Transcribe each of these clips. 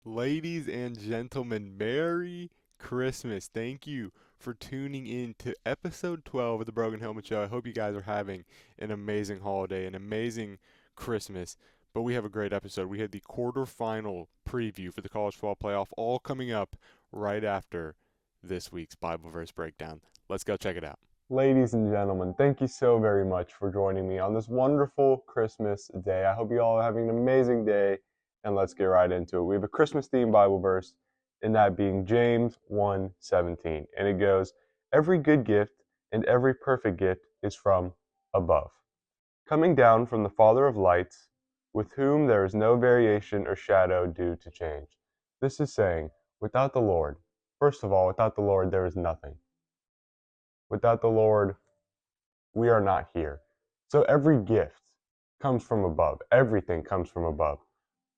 Ladies and gentlemen, Merry Christmas. Thank you for tuning in to episode 12 of the Brogan Helmet Show. I hope you guys are having an amazing holiday, an amazing Christmas. But we have a great episode. We had the quarterfinal preview for the college football playoff all coming up right after this week's Bible verse breakdown. Let's go check it out. Ladies and gentlemen, thank you so very much for joining me on this wonderful Christmas day. I hope you all are having an amazing day, and let's get right into it. We have a Christmas-themed Bible verse, and that being James 1:17, and it goes, "Every good gift and every perfect gift is from above, coming down from the Father of lights, with whom there is no variation or shadow due to change." This is saying, without the Lord, first of all, without the Lord, there is nothing. Without the Lord, we are not here. So every gift comes from above. Everything comes from above.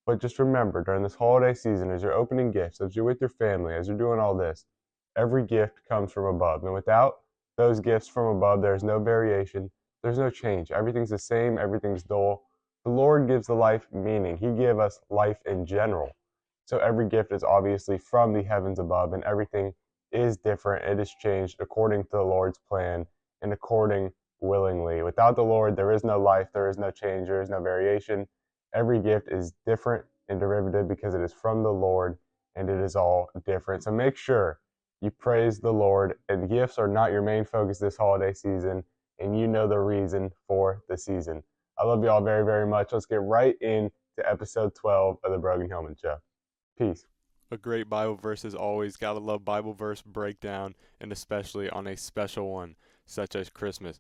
But just remember, during this holiday season, as you're opening gifts, as you're with your family, as you're doing all this, every gift comes from above. And without those gifts from above, there's no variation, there's no change. Everything's the same, everything's dull. The Lord gives the life meaning. He gave us life in general. So every gift is obviously from the heavens above, and everything is different. It is changed according to the Lord's plan and according willingly. Without the Lord, there is no life, there is no change, there is no variation. Every gift is different and derivative because it is from the Lord and it is all different. So make sure you praise the Lord, and gifts are not your main focus this holiday season, and you know the reason for the season. I love you all very, very much. Let's get right into episode 12 of the Brogan Hillman Show. Peace. A great Bible verse as always. Gotta love Bible verse breakdown, and especially on a special one such as Christmas.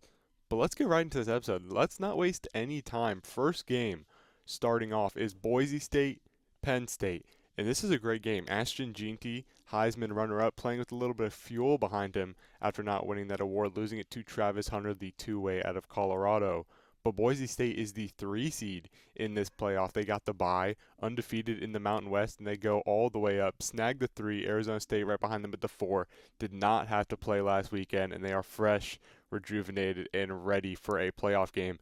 But let's get right into this episode. Let's not waste any time. First game starting off is Boise State, Penn State. And this is a great game. Ashton Jeanty, Heisman runner-up, playing with a little bit of fuel behind him after not winning that award, losing it to Travis Hunter, the two-way out of Colorado. But Boise State is the 3 seed in this playoff. They got the bye, undefeated in the Mountain West, and they go all the way up. Snagged the 3, Arizona State right behind them at the 4. Did not have to play last weekend, and they are fresh, rejuvenated, and ready for a playoff game.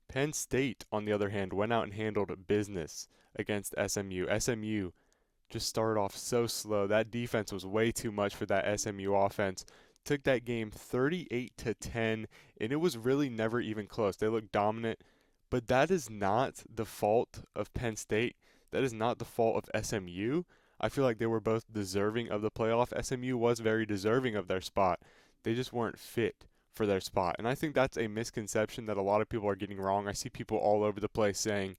Penn State, on the other hand, went out and handled business against SMU. SMU just started off so slow. That defense was way too much for that SMU offense. Took that game 38-10, and it was really never even close. They looked dominant, but that is not the fault of Penn State. That is not the fault of SMU. I feel like they were both deserving of the playoff. SMU was very deserving of their spot. They just weren't fit for their spot. And I think that's a misconception that a lot of people are getting wrong. I see people all over the place saying,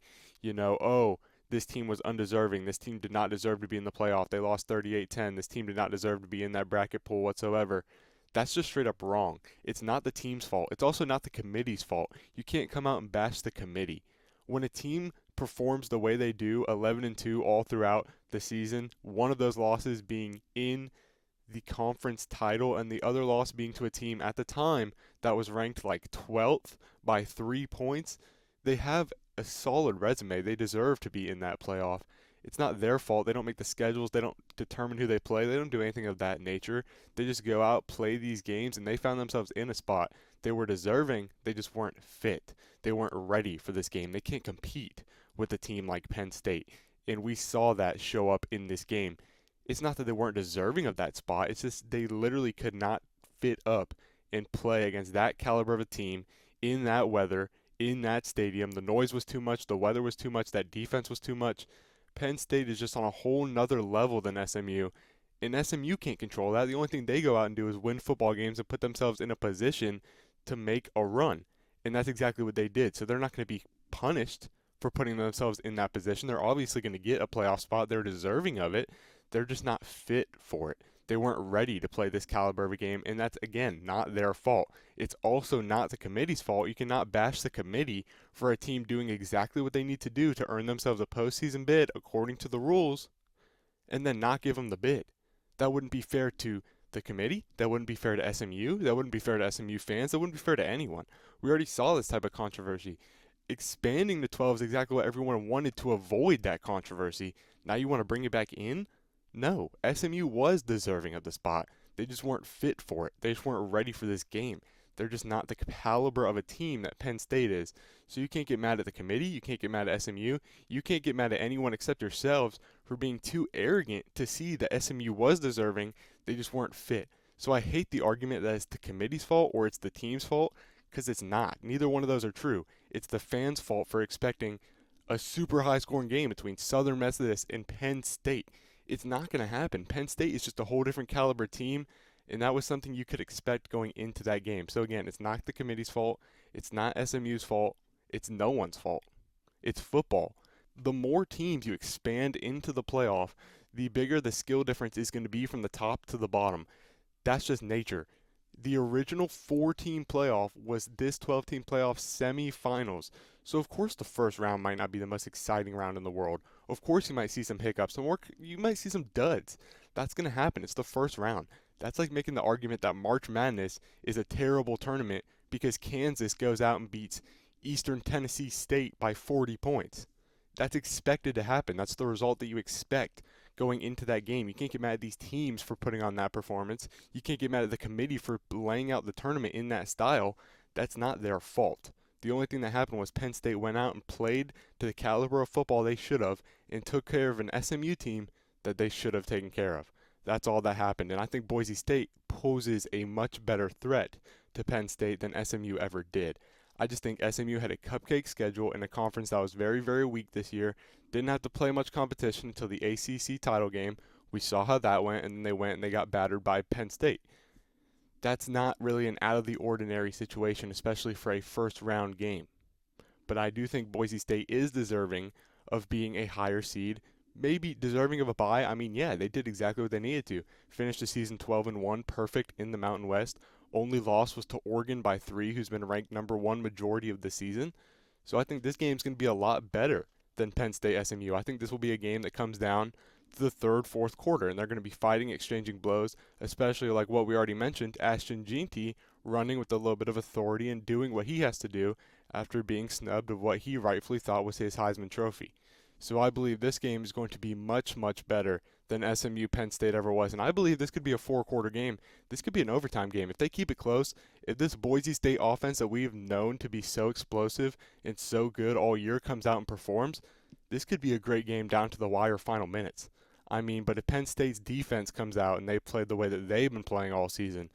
oh, this team was undeserving. This team did not deserve to be in the playoff. They lost 38-10. This team did not deserve to be in that bracket pool whatsoever. That's just straight up wrong. It's not the team's fault. It's also not the committee's fault. You can't come out and bash the committee. When a team performs the way they do, 11-2 all throughout the season, one of those losses being in the conference title and the other loss being to a team at the time that was ranked like 12th by 3 points, they have a solid resume. They deserve to be in that playoff. It's not their fault. They don't make the schedules. They don't determine who they play. They don't do anything of that nature. They just go out, play these games, and they found themselves in a spot. They were deserving. They just weren't fit. They weren't ready for this game. They can't compete with a team like Penn State. And we saw that show up in this game. It's not that they weren't deserving of that spot. It's just they literally could not fit up and play against that caliber of a team in that weather, in that stadium. The noise was too much. The weather was too much. That defense was too much. Penn State is just on a whole nother level than SMU, and SMU can't control that. The only thing they go out and do is win football games and put themselves in a position to make a run, and that's exactly what they did. So they're not going to be punished for putting themselves in that position. They're obviously going to get a playoff spot. They're deserving of it. They're just not fit for it. They weren't ready to play this caliber of a game, and that's, again, not their fault. It's also not the committee's fault. You cannot bash the committee for a team doing exactly what they need to do to earn themselves a postseason bid according to the rules and then not give them the bid. That wouldn't be fair to the committee. That wouldn't be fair to SMU. That wouldn't be fair to SMU fans. That wouldn't be fair to anyone. We already saw this type of controversy. Expanding the 12 is exactly what everyone wanted to avoid that controversy. Now you want to bring it back in? No, SMU was deserving of the spot. They just weren't fit for it. They just weren't ready for this game. They're just not the caliber of a team that Penn State is. So you can't get mad at the committee. You can't get mad at SMU. You can't get mad at anyone except yourselves for being too arrogant to see that SMU was deserving. They just weren't fit. So I hate the argument that it's the committee's fault or it's the team's fault, because it's not. Neither one of those are true. It's the fans' fault for expecting a super high scoring game between Southern Methodist and Penn State. It's not going to happen. Penn State is just a whole different caliber team, and that was something you could expect going into that game. So again, it's not the committee's fault. It's not SMU's fault. It's no one's fault. It's football. The more teams you expand into the playoff, the bigger the skill difference is going to be from the top to the bottom. That's just nature. The original 4-team playoff was this 12-team playoff semifinals. So of course the first round might not be the most exciting round in the world. Of course you might see some hiccups, you might see some duds. That's going to happen. It's the first round. That's like making the argument that March Madness is a terrible tournament because Kansas goes out and beats Eastern Tennessee State by 40 points. That's expected to happen. That's the result that you expect going into that game. You can't get mad at these teams for putting on that performance. You can't get mad at the committee for laying out the tournament in that style. That's not their fault. The only thing that happened was Penn State went out and played to the caliber of football they should have and took care of an SMU team that they should have taken care of. That's all that happened. And I think Boise State poses a much better threat to Penn State than SMU ever did. I just think SMU had a cupcake schedule in a conference that was very, very weak this year. Didn't have to play much competition until the ACC title game. We saw how that went, and then they went and they got battered by Penn State. That's not really an out of the ordinary situation, especially for a first round game. But I do think Boise State is deserving of being a higher seed, maybe deserving of a bye. I mean, yeah, they did exactly what they needed to. Finish the season 12-1, perfect in the Mountain West. Only loss was to Oregon by 3, who's been ranked number 1 majority of the season. So I think this game's going to be a lot better than Penn State SMU. I think this will be a game that comes down to the third, fourth quarter, and they're going to be fighting, exchanging blows, especially like what we already mentioned, Ashton Jeanty running with a little bit of authority and doing what he has to do after being snubbed of what he rightfully thought was his Heisman Trophy. So I believe this game is going to be much, much better than SMU Penn State ever was. And I believe this could be a 4-quarter game. This could be an overtime game. If they keep it close, if this Boise State offense that we've known to be so explosive and so good all year comes out and performs, this could be a great game down to the wire final minutes. I mean, but if Penn State's defense comes out and they play the way that they've been playing all season,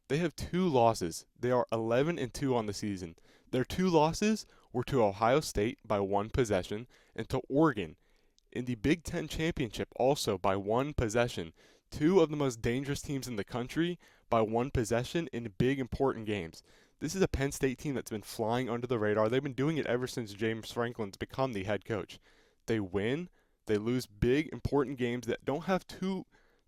they have 2 losses. They are 11-2 on the season. Their 2 losses were to Ohio State by 1 possession and to Oregon in the Big Ten Championship also by 1 possession. 2 of the most dangerous teams in the country by 1 possession in big important games. This is a Penn State team that's been flying under the radar. They've been doing it ever since James Franklin's become the head coach. They win, they lose big important games that don't have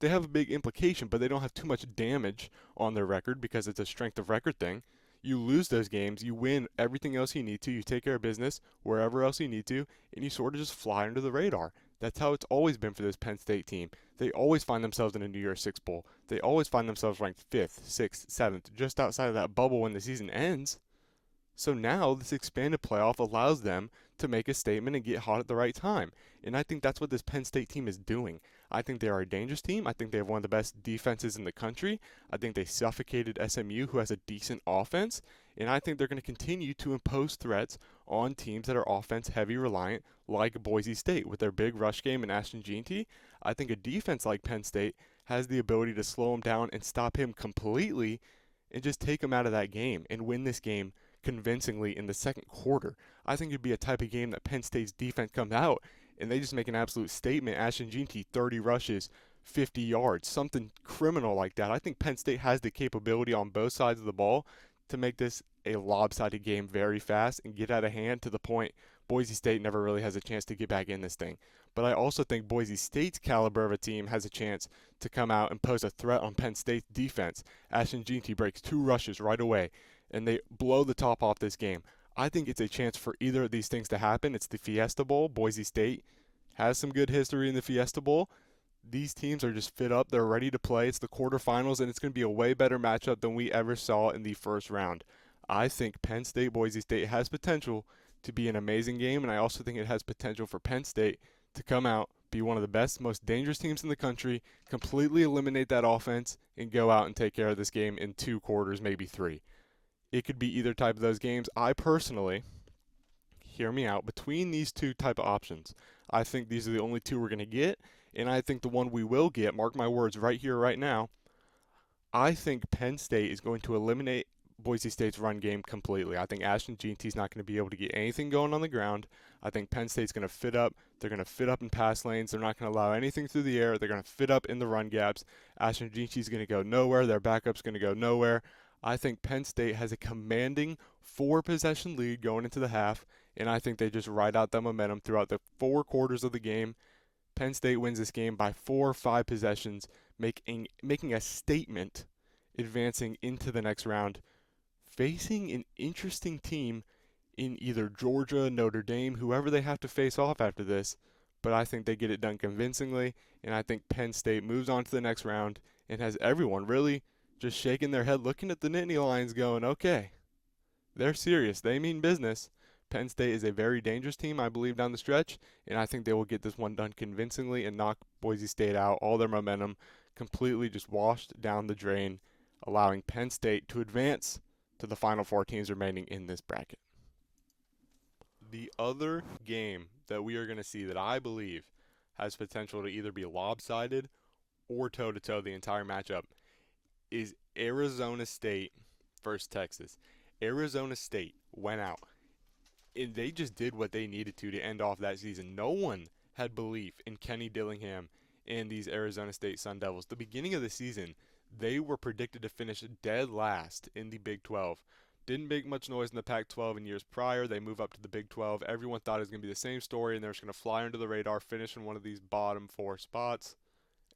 they have a big implication, but they don't have too much damage on their record because it's a strength of record thing. You lose those games, you win everything else you need to, you take care of business wherever else you need to, and you sort of just fly under the radar. That's how it's always been for this Penn State team. They always find themselves in a New Year's Six Bowl. They always find themselves ranked 5th, 6th, 7th, just outside of that bubble when the season ends. So now this expanded playoff allows them to make a statement and get hot at the right time. And I think that's what this Penn State team is doing. I think they are a dangerous team. I think they have one of the best defenses in the country. I think they suffocated SMU, who has a decent offense. And I think they're going to continue to impose threats on teams that are offense heavy reliant, like Boise State with their big rush game and Ashton Jeanty. I think a defense like Penn State has the ability to slow him down and stop him completely and just take him out of that game and win this game convincingly in the second quarter. I think it'd be a type of game that Penn State's defense comes out and they just make an absolute statement. Ashton Jeanty, 30 rushes, 50 yards, something criminal like that. I think Penn State has the capability on both sides of the ball to make this a lopsided game very fast and get out of hand to the point Boise State never really has a chance to get back in this thing. But I also think Boise State's caliber of a team has a chance to come out and pose a threat on Penn State's defense. Ashton Jeanty breaks 2 rushes right away, and they blow the top off this game. I think it's a chance for either of these things to happen. It's the Fiesta Bowl. Boise State has some good history in the Fiesta Bowl. These teams are just fit up. They're ready to play. It's the quarterfinals, and it's going to be a way better matchup than we ever saw in the first round. I think Penn State, Boise State has potential to be an amazing game, and I also think it has potential for Penn State to come out, be one of the best, most dangerous teams in the country, completely eliminate that offense, and go out and take care of this game in 2 quarters, maybe 3. It could be either type of those games. I personally, hear me out, between these two type of options, I think these are the only two we're going to get, and I think the one we will get, mark my words right here, right now, I think Penn State is going to eliminate Boise State's run game completely. I think Ashton Jeanty's not going to be able to get anything going on the ground. I think Penn State's going to fit up. They're going to fit up in pass lanes. They're not going to allow anything through the air. They're going to fit up in the run gaps. Ashton Jeanty's going to go nowhere. Their backup's going to go nowhere. I think Penn State has a commanding 4-possession lead going into the half, and I think they just ride out that momentum throughout the 4 quarters of the game. Penn State wins this game by 4 or 5 possessions, making a statement, advancing into the next round, facing an interesting team in either Georgia, Notre Dame, whoever they have to face off after this. But I think they get it done convincingly, and I think Penn State moves on to the next round and has everyone really just shaking their head, looking at the Nittany Lions going, okay, they're serious. They mean business. Penn State is a very dangerous team, I believe, down the stretch, and I think they will get this one done convincingly and knock Boise State out. All their momentum completely just washed down the drain, allowing Penn State to advance to the final 4 teams remaining in this bracket. The other game that we are going to see that I believe has potential to either be lopsided or toe-to-toe the entire matchup is Arizona State versus Texas. Arizona State went out, and they just did what they needed to end off that season. No one had belief in Kenny Dillingham and these Arizona State Sun Devils. The beginning of the season, they were predicted to finish dead last in the Big 12. Didn't make much noise in the Pac-12 in years prior. They move up to the Big 12. Everyone thought it was going to be the same story, and they're just going to fly under the radar, finish in one of these bottom 4 spots.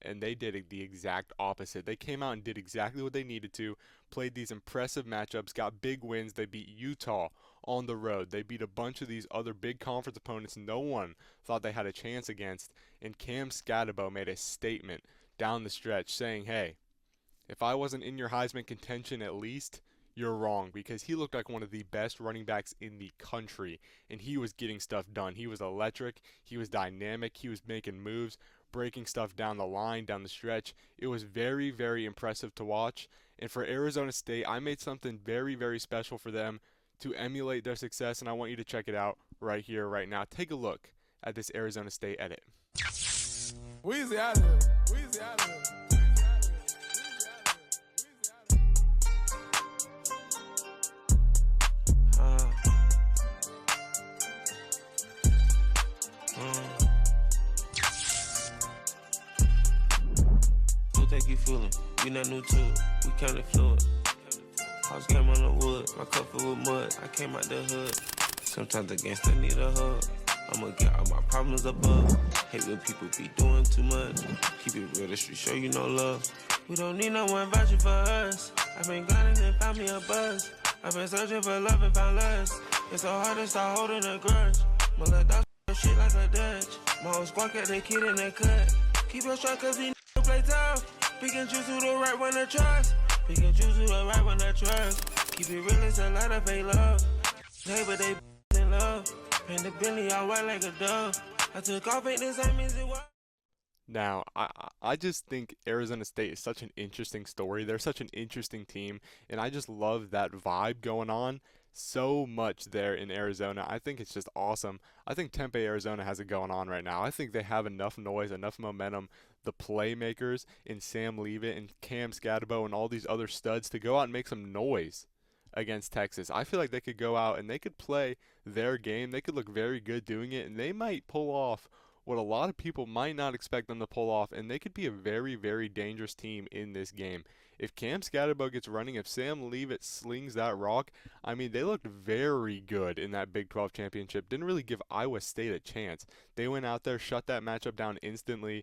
And they did the exact opposite. They came out and did exactly what they needed to, played these impressive matchups, got big wins. They beat Utah on the road. They beat a bunch of these other big conference opponents no one thought they had a chance against. And Cam Scatabo made a statement down the stretch saying, hey, if I wasn't in your Heisman contention at least, you're wrong, because he looked like one of the best running backs in the country, and he was getting stuff done. He was electric. He was dynamic. He was making moves, breaking stuff down the line, down the stretch. It was very, very impressive to watch. And for Arizona State, I made something very, very special for them to emulate their success, and I want you to check it out right here, right now. Take a look at this Arizona State edit. Weezy out of here. Weezy out of here. Take you feeling, we not new to it, we kinda fluid. House came on the wood, my cup filled with mud, I came out the hood. Sometimes the gangsta need a hug, I'ma get all my problems above. Hate when people be doing too much, keep it real, the street show you no love. We don't need no one vouching for us, I've been grinding and found me a buzz. I've been searching for love and found lust, it's so hard to start holding a grudge. My little dog shit like a Dutch, my whole squad got their kid in their cut. Keep your shot cause we play tough. Pick and choose who the right one to trust. Pick and choose who the right one to trust. Keep it real, it's a lot of fake love. Hey, but they in love. Paint the Bentley all white like a dove. I took off, ain't the same as it was. Now, I just think Arizona State is such an interesting story. They're such an interesting team, and I just love that vibe going on so much there in Arizona. I think it's just awesome. I think Tempe, Arizona has it going on right now. I think they have enough noise, enough momentum, the playmakers in Sam Leavitt and Cam Scatabo and all these other studs to go out and make some noise against Texas. I feel like they could go out and they could play their game. They could look very good doing it, and they might pull off what a lot of people might not expect them to pull off, and they could be a very, very dangerous team in this game. If Cam Scatabo gets running, if Sam Leavitt slings that rock, I mean, they looked very good in that Big 12 championship. Didn't really give Iowa State a chance. They went out there, shut that matchup down instantly,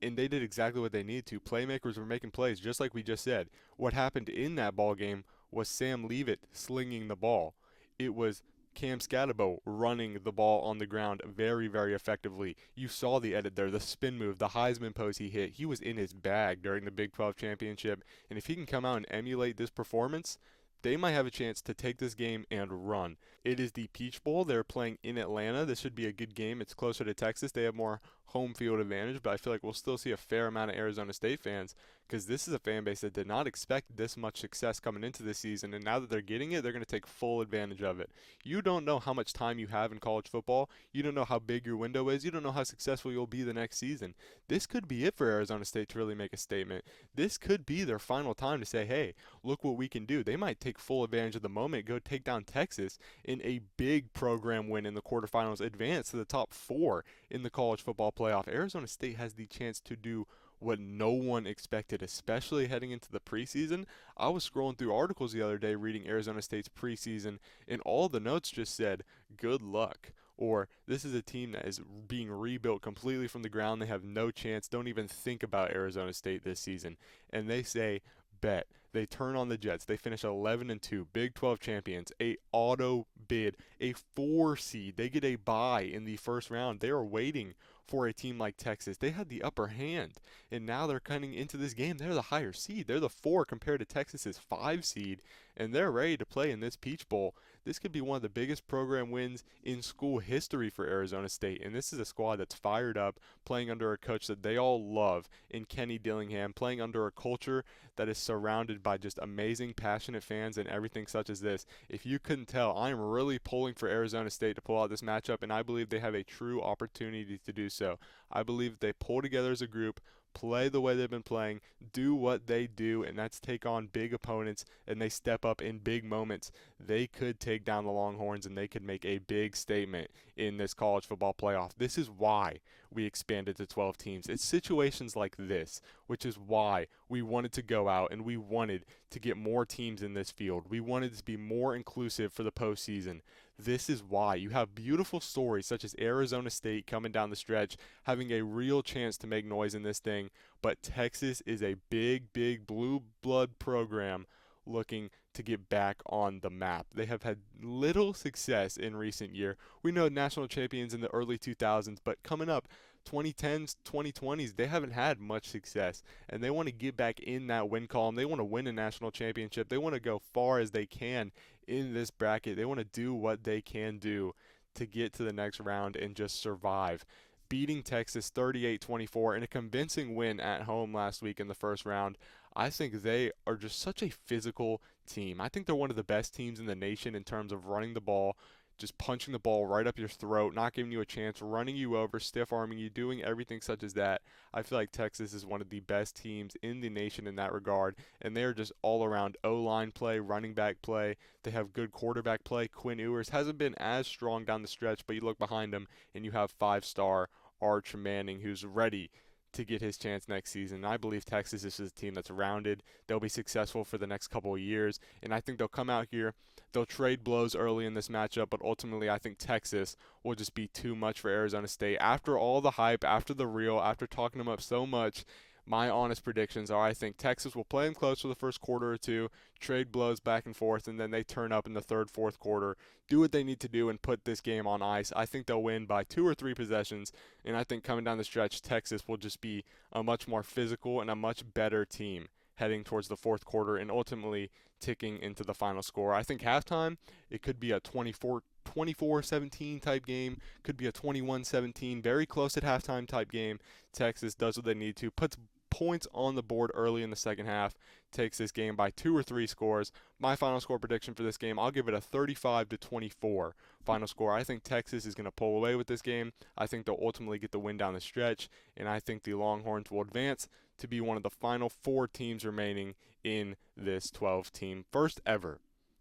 and they did exactly what they needed to. Playmakers were making plays, just like we just said. What happened in that ball game was Sam Leavitt slinging the ball. It was Cam Scatabo running the ball on the ground very, very effectively. You saw the edit there, the spin move, the Heisman pose he hit. He was in his bag during the Big 12 championship, and if he can come out and emulate this performance, they might have a chance to take this game and run. It is the Peach Bowl. They're playing in Atlanta. This should be a good game. It's closer to Texas. They have more home field advantage, but I feel like we'll still see a fair amount of Arizona State fans because this is a fan base that did not expect this much success coming into this season, and now that they're getting it, they're going to take full advantage of it. You don't know how much time you have in college football. You don't know how big your window is. You don't know how successful you'll be the next season. This could be it for Arizona State to really make a statement. This could be their final time to say, hey, look what we can do. They might take full advantage of the moment, go take down Texas in a big program win in the quarterfinals, advance to the top 4 in the college football playoff. Arizona State has the chance to do what no one expected, especially heading into the preseason. I was scrolling through articles the other day reading Arizona State's preseason, and all the notes just said, good luck. Or this is a team that is being rebuilt completely from the ground. They have no chance. Don't even think about Arizona State this season. And they say, bet. They turn on the Jets. They finish 11-2, Big 12 champions, a auto bid, a 4 seed. They get a bye in the first round. They are waiting for a team like Texas. They had the upper hand, and now they're coming into this game. They're the higher seed. They're the 4 compared to Texas's 5 seed, and they're ready to play in this Peach Bowl. This could be one of the biggest program wins in school history for Arizona State, and this is a squad that's fired up, playing under a coach that they all love in Kenny Dillingham, playing under a culture that is surrounded by just amazing, passionate fans and everything such as this. If you couldn't tell, I am really pulling for Arizona State to pull out this matchup, and I believe they have a true opportunity to do so. I believe if they pull together as a group, play the way they've been playing, do what they do, and that's take on big opponents, and they step up in big moments, they could take down the Longhorns, and they could make a big statement in this college football playoff. This is why we expanded to 12 teams. It's situations like this, which is why we wanted to go out and we wanted to get more teams in this field. We wanted to be more inclusive for the postseason. This is why you have beautiful stories such as Arizona State coming down the stretch, having a real chance to make noise in this thing, but Texas is a big, big blue blood program looking to get back on the map. They have had little success in recent year. We know national champions in the early 2000s, but coming up 2010s, 2020s, they haven't had much success, and they want to get back in that win column. They want to win a national championship. They want to go far as they can in this bracket. They want to do what they can do to get to the next round and just survive. Beating Texas 38-24 in a convincing win at home last week in the first round, I think they are just such a physical team. I think they're one of the best teams in the nation in terms of running the ball, just punching the ball right up your throat, not giving you a chance, running you over, stiff-arming you, doing everything such as that. I feel like Texas is one of the best teams in the nation in that regard, and they're just all-around O-line play, running back play. They have good quarterback play. Quinn Ewers hasn't been as strong down the stretch, but you look behind him, and you have 5-star Arch Manning, who's ready to get his chance next season. And I believe Texas is a team that's rounded. They'll be successful for the next couple of years, and I think they'll come out here. They'll trade blows early in this matchup, but ultimately I think Texas will just be too much for Arizona State. After all the hype, after the reel, after talking them up so much, my honest predictions are I think Texas will play them close for the first quarter or two, trade blows back and forth, and then they turn up in the third, fourth quarter, do what they need to do, and put this game on ice. I think they'll win by 2 or 3 possessions, and I think coming down the stretch, Texas will just be a much more physical and a much better team heading towards the fourth quarter and ultimately ticking into the final score. I think halftime, it could be a 24-17 type game, could be a 21-17, very close at halftime type game. Texas does what they need to, puts points on the board early in the second half, takes this game by 2 or 3 scores. My final score prediction for this game, I'll give it a 35-24 final score. I think Texas is going to pull away with this game. I think they'll ultimately get the win down the stretch, and I think the Longhorns will advance to be one of the final 4 teams remaining in this 12-team, first ever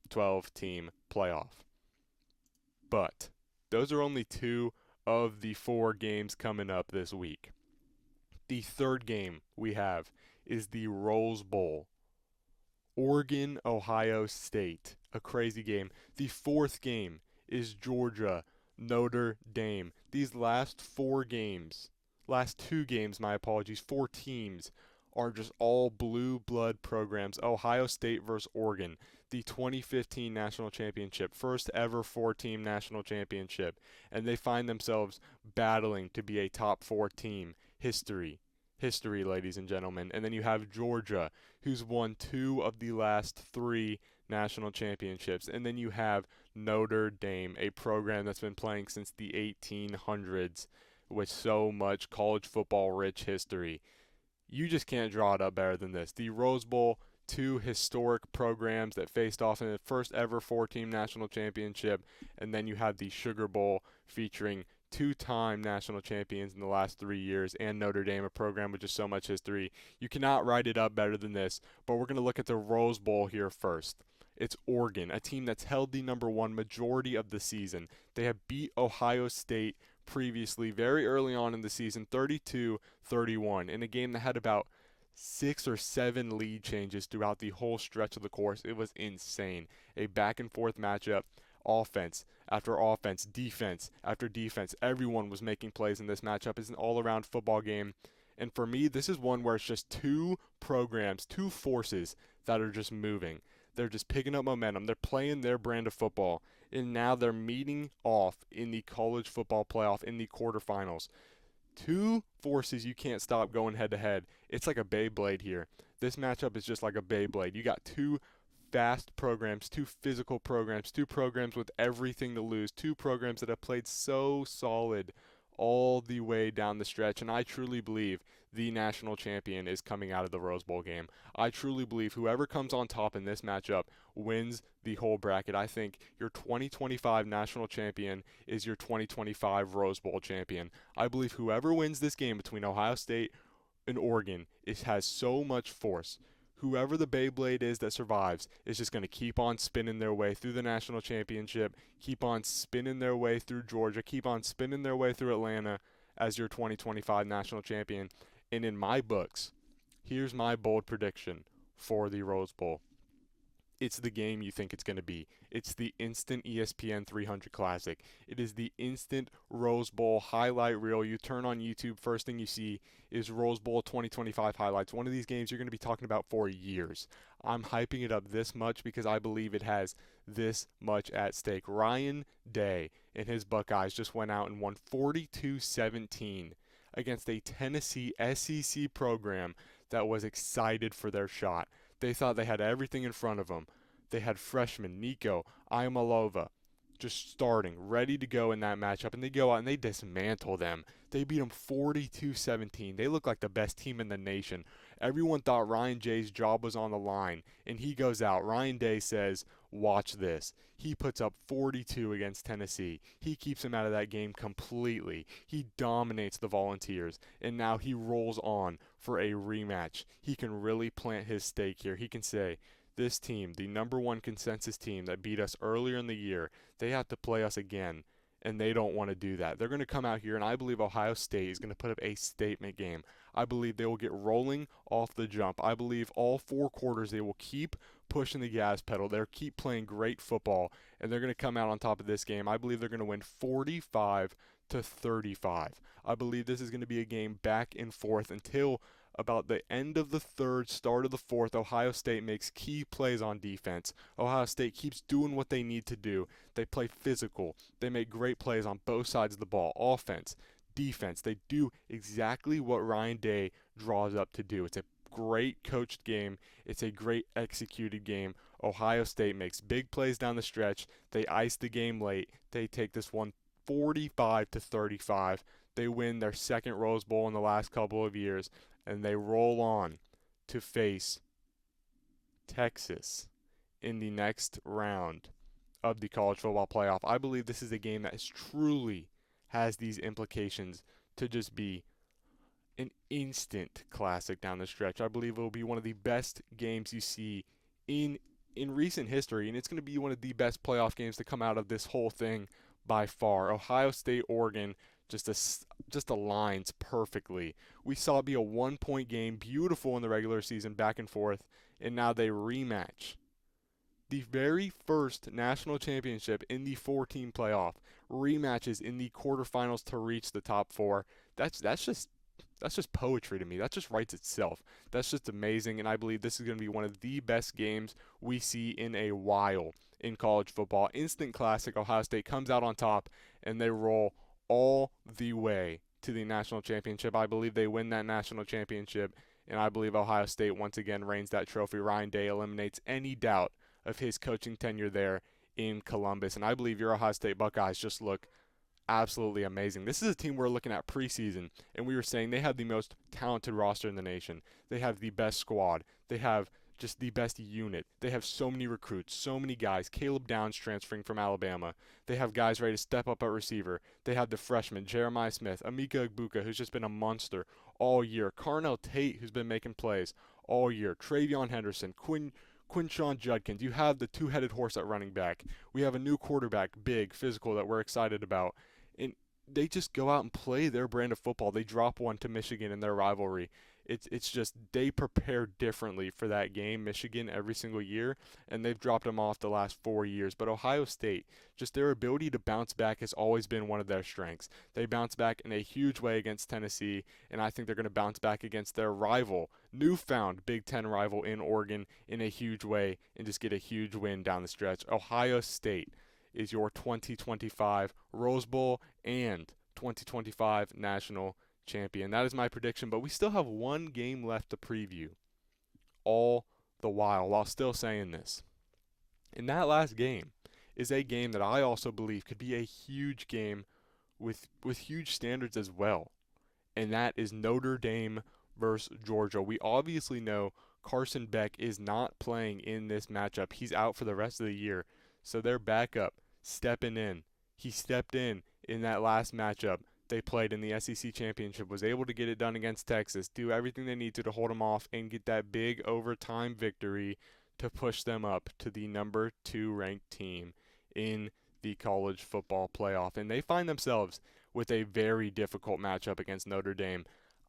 12-team playoff. But those are only 2 of the 4 games coming up this week. The third game we have is the Rose Bowl. Oregon, Ohio State. A crazy game. The fourth game is Georgia, Notre Dame. These last 2 games, my apologies, 4 teams are just all blue blood programs. Ohio State versus Oregon, the 2015 national championship, first ever 4-team national championship, and they find themselves battling to be a top 4 team. History, ladies and gentlemen. And then you have Georgia, who's won 2 of the last 3 national championships. And then you have Notre Dame, a program that's been playing since the 1800s, with so much college football rich history. You just can't draw it up better than this. The Rose Bowl, two historic programs that faced off in the first ever four-team national championship, and then you have the Sugar Bowl featuring two-time national champions in the last 3 years, and Notre Dame, a program with just so much history. You cannot write it up better than this, but we're going to look at the Rose Bowl here first. It's Oregon, a team that's held the number one majority of the season. They have beat Ohio State previously very early on in the season, 32-31, in a game that had about 6 or 7 lead changes throughout the whole stretch of the course. It was insane. A back and forth matchup, offense after offense, defense after defense. Everyone was making plays in this matchup. It's an all-around football game. And for me, this is one where it's just two programs, two forces that are just moving. They're just picking up momentum. They're playing their brand of football. And now they're meeting off in the college football playoff in the quarterfinals. Two forces you can't stop going head-to-head. It's like a Beyblade here. This matchup is just like a Beyblade. You got two fast programs, two physical programs, two programs with everything to lose, two programs that have played so solid all the way down the stretch. And I truly believe the national champion is coming out of the Rose Bowl game. I truly believe whoever comes on top in this matchup wins the whole bracket. I think your 2025 national champion is your 2025 Rose Bowl champion. I believe whoever wins this game between Ohio State and Oregon has so much force. Whoever the Beyblade is that survives is just going to keep on spinning their way through the national championship, keep on spinning their way through Georgia, keep on spinning their way through Atlanta as your 2025 national champion. And in my books, here's my bold prediction for the Rose Bowl. It's the game you think it's going to be. It's the instant ESPN 300 Classic. It is the instant Rose Bowl highlight reel. You turn on YouTube, first thing you see is Rose Bowl 2025 highlights. One of these games you're going to be talking about for years. I'm hyping it up this much because I believe it has this much at stake. Ryan Day and his Buckeyes just went out and won 42-17 against a Tennessee SEC program that was excited for their shot. They thought they had everything in front of them. They had freshman Nico Iamaleava just starting, ready to go in that matchup, and they go out and they dismantle them. They beat them 42-17. They look like the best team in the nation. Everyone thought Ryan Day's job was on the line, and he goes out. Ryan Day says, watch this. He puts up 42 against Tennessee. He keeps him out of that game completely. He dominates the Volunteers, and now he rolls on for a rematch. He can really plant his stake here. He can say, this team, the number one consensus team that beat us earlier in the year, they have to play us again, and they don't want to do that. They're going to come out here, and I believe Ohio State is going to put up a statement game. I believe they will get rolling off the jump. I believe all 4 quarters they will keep pushing the gas pedal. They'll keep playing great football, and they're going to come out on top of this game. I believe they're going to win 45-35. I believe this is going to be a game back and forth until about the end of the third, start of the fourth. Ohio State makes key plays on defense. Ohio State keeps doing what they need to do. They play physical. They make great plays on both sides of the ball. Offense, defense. They do exactly what Ryan Day draws up to do. It's a great coached game. It's a great executed game. Ohio State makes big plays down the stretch. They ice the game late. They take this one 45-35. They win their second Rose Bowl in the last couple of years, and they roll on to face Texas in the next round of the college football playoff. I believe this is a game that truly has these implications to just be an instant classic down the stretch. I believe it will be one of the best games you see in recent history, and it's going to be one of the best playoff games to come out of this whole thing by far. Ohio State, Oregon, just aligns perfectly. We saw it be a 1-point game, beautiful in the regular season, back and forth, and now they rematch. The very first national championship in the 4-team playoff rematches in the quarterfinals to reach the top 4. That's just poetry to me. That just writes itself. That's just amazing, and I believe this is going to be one of the best games we see in a while in college football. Instant classic. Ohio State comes out on top, and they roll all the way to the national championship. I believe they win that national championship, and I believe Ohio State once again reigns that trophy. Ryan Day eliminates any doubt of his coaching tenure there in Columbus, and I believe your Ohio State Buckeyes just look absolutely amazing. This is a team we're looking at preseason, and we were saying they have the most talented roster in the nation. They have the best squad. They have just the best unit. They have so many recruits, so many guys. Caleb Downs transferring from Alabama. They have guys ready to step up at receiver. They have the freshman, Jeremiah Smith, Emeka Egbuka, who's just been a monster all year. Carnell Tate, who's been making plays all year. Travion Henderson, Quinshawn Judkins. You have the two-headed horse at running back. We have a new quarterback, big, physical, that we're excited about. And they just go out and play their brand of football. They drop one to Michigan in their rivalry. It's just they prepare differently for that game, Michigan, every single year, and they've dropped them off the last 4 years. But Ohio State, just their ability to bounce back has always been one of their strengths. They bounce back in a huge way against Tennessee, and I think they're going to bounce back against their rival, newfound Big Ten rival in Oregon, in a huge way, and just get a huge win down the stretch. Ohio State is your 2025 Rose Bowl and 2025 national champion. That is my prediction, but we still have one game left to preview all the while still saying this. And that last game is a game that I also believe could be a huge game with huge standards as well. And that is Notre Dame versus Georgia. We obviously know Carson Beck is not playing in this matchup. He's out for the rest of the year. So their backup stepping in. He stepped in that last matchup they played in the SEC Championship, was able to get it done against Texas, do everything they need to hold them off, and get that big overtime victory to push them up to the number 2 ranked team in the college football playoff. And they find themselves with a very difficult matchup against Notre Dame.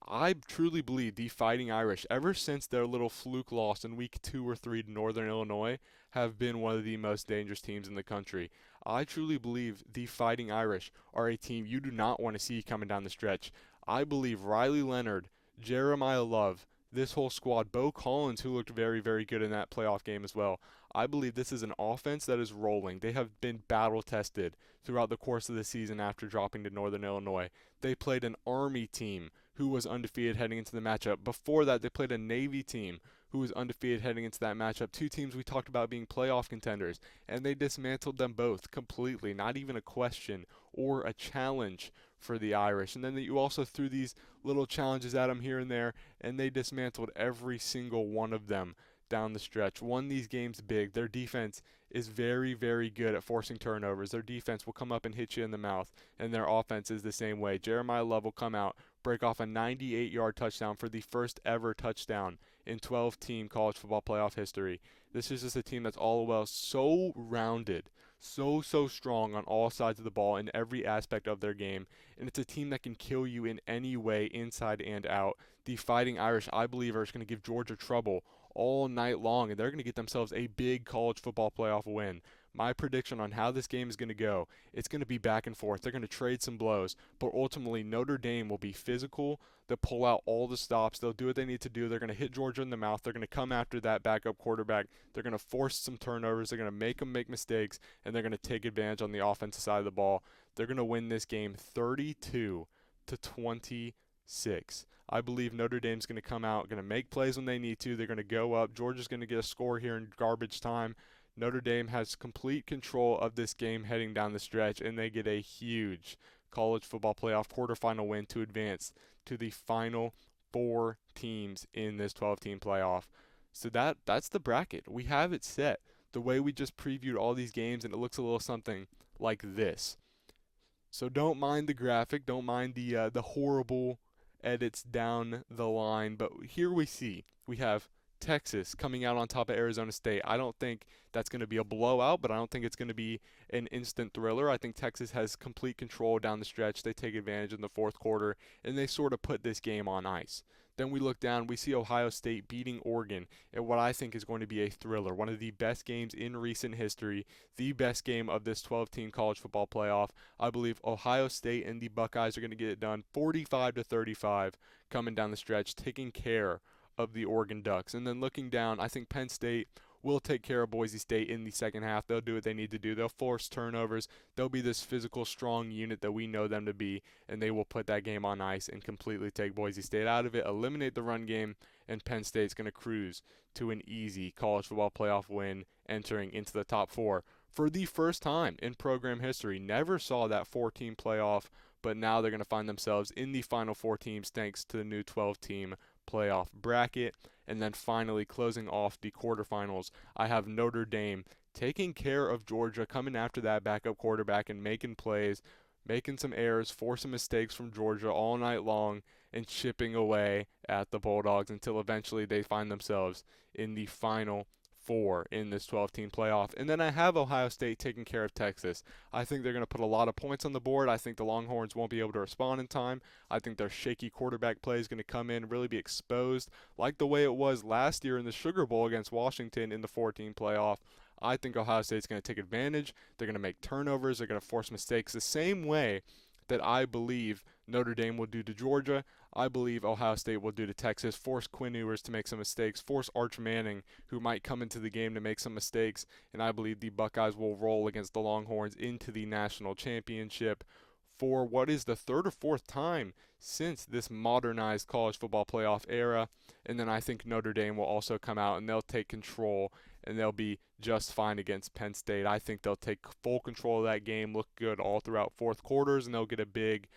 I truly believe the Fighting Irish, ever since their little fluke loss in week 2 or 3 to Northern Illinois, have been one of the most dangerous teams in the country. I truly believe the Fighting Irish are a team you do not want to see coming down the stretch. I believe Riley Leonard, Jeremiah Love, this whole squad, Bo Collins, who looked very, very good in that playoff game as well. I believe this is an offense that is rolling. They have been battle-tested throughout the course of the season after dropping to Northern Illinois. They played an Army team who was undefeated heading into the matchup. Before that, they played a Navy team who was undefeated heading into that matchup. Two teams we talked about being playoff contenders, and they dismantled them both completely. Not even a question or a challenge for the Irish. And then you also threw these little challenges at them here and there, and they dismantled every single one of them down the stretch. Won these games big. Their defense is very, very good at forcing turnovers. Their defense will come up and hit you in the mouth, and their offense is the same way. Jeremiah Love will come out, break off a 98-yard touchdown for the first ever touchdown in 12-team college football playoff history. This is just a team that's all well so rounded, so strong on all sides of the ball in every aspect of their game, and it's a team that can kill you in any way, inside and out. The Fighting Irish, I believe, are just going to give Georgia trouble all night long, and they're going to get themselves a big college football playoff win. My prediction on how this game is going to go, it's going to be back and forth. They're going to trade some blows, but ultimately Notre Dame will be physical. They'll pull out all the stops. They'll do what they need to do. They're going to hit Georgia in the mouth. They're going to come after that backup quarterback. They're going to force some turnovers. They're going to make them make mistakes, and they're going to take advantage on the offensive side of the ball. They're going to win this game 32-26. I believe Notre Dame's going to come out, going to make plays when they need to. They're going to go up. Georgia's going to get a score here in garbage time. Notre Dame has complete control of this game heading down the stretch, and they get a huge college football playoff quarterfinal win to advance to the final 4 teams in this 12-team playoff. So that's the bracket. We have it set the way we just previewed all these games, and it looks a little something like this. So don't mind the graphic, don't mind the horrible edits down the line, but here we have Texas coming out on top of Arizona State. I don't think that's going to be a blowout, but I don't think it's going to be an instant thriller. I think Texas has complete control down the stretch. They take advantage in the fourth quarter, and they sort of put this game on ice. Then we look down, we see Ohio State beating Oregon in what I think is going to be a thriller, one of the best games in recent history, the best game of this 12-team college football playoff. I believe Ohio State and the Buckeyes are going to get it done 45-35 coming down the stretch, taking care of the Oregon Ducks. And then looking down, I think Penn State will take care of Boise State in the second half. They'll do what they need to do. They'll force turnovers. They'll be this physical, strong unit that we know them to be, and they will put that game on ice and completely take Boise State out of it, eliminate the run game, and Penn State's going to cruise to an easy college football playoff win, entering into the top 4 for the first time in program history. Never saw that 4-team playoff, but now they're going to find themselves in the final 4 teams thanks to the new 12-team playoff bracket. And then finally, closing off the quarterfinals, I have Notre Dame taking care of Georgia, coming after that backup quarterback and making plays, making some errors, forcing mistakes from Georgia all night long, and chipping away at the Bulldogs until eventually they find themselves in the final 4 in this 12-team playoff. And then I have Ohio State taking care of Texas. I think they're going to put a lot of points on the board. I think the Longhorns won't be able to respond in time. I think their shaky quarterback play is going to come in and really be exposed like the way it was last year in the Sugar Bowl against Washington in the 14 playoff. I think Ohio State's going to take advantage. They're going to make turnovers. They're going to force mistakes the same way that I believe Notre Dame will do to Georgia. I believe Ohio State will do to Texas, force Quinn Ewers to make some mistakes, force Arch Manning, who might come into the game, to make some mistakes, and I believe the Buckeyes will roll against the Longhorns into the national championship for what is the 3rd or 4th time since this modernized college football playoff era. And then I think Notre Dame will also come out and they'll take control and they'll be just fine against Penn State. I think they'll take full control of that game, look good all throughout 4th quarters, and they'll get a big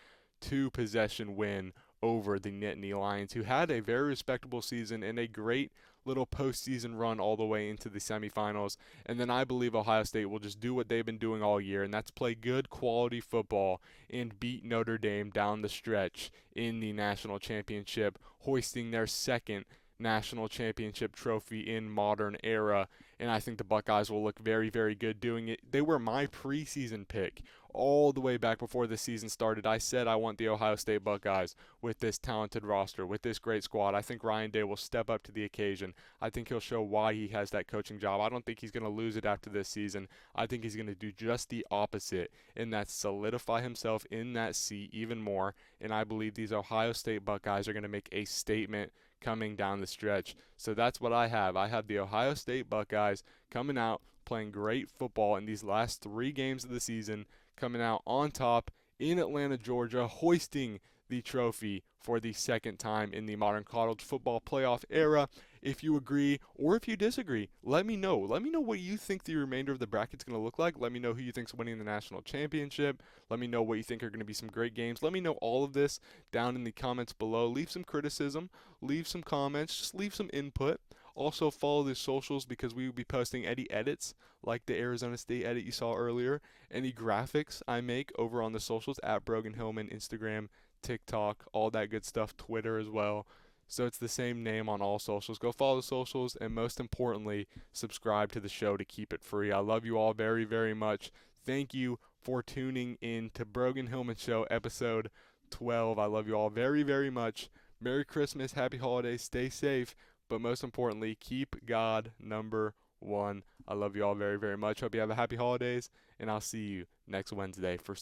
2-possession win over the Nittany Lions, who had a very respectable season and a great little postseason run all the way into the semifinals. And then I believe Ohio State will just do what they've been doing all year, and that's play good quality football and beat Notre Dame down the stretch in the national championship, hoisting their 2nd national championship trophy in modern era. And I think the Buckeyes will look very, very good doing it. They were my preseason pick all the way back before the season started. I said I want the Ohio State Buckeyes with this talented roster, with this great squad. I think Ryan Day will step up to the occasion. I think he'll show why he has that coaching job. I don't think he's going to lose it after this season. I think he's going to do just the opposite, and that's solidify himself in that seat even more. And I believe these Ohio State Buckeyes are going to make a statement coming down the stretch. So that's what I have. I have the Ohio State Buckeyes coming out, playing great football in these last 3 games of the season, coming out on top in Atlanta, Georgia, hoisting the trophy for the 2nd time in the modern college football playoff era. If you agree or if you disagree, let me know. Let me know what you think the remainder of the bracket's going to look like. Let me know who you think's winning the national championship. Let me know what you think are going to be some great games. Let me know all of this down in the comments below. Leave some criticism, leave some comments, just leave some input. Also follow the socials because we will be posting any edits like the Arizona State edit you saw earlier. Any graphics I make over on the socials at BROGAN HILLMAN, Instagram, TikTok, all that good stuff, Twitter as well. So it's the same name on all socials. Go follow the socials, and most importantly, subscribe to the show to keep it free. I love you all very, very much. Thank you for tuning in to BROGAN HILLMAN Show episode 12. I love you all very, very much. Merry Christmas, happy holidays, stay safe, but most importantly, keep God number 1. I love you all very, very much. Hope you have a happy holidays, and I'll see you next Wednesday for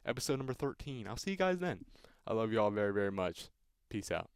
episode number 13. I'll see you guys then. I love you all very, very much. Peace out.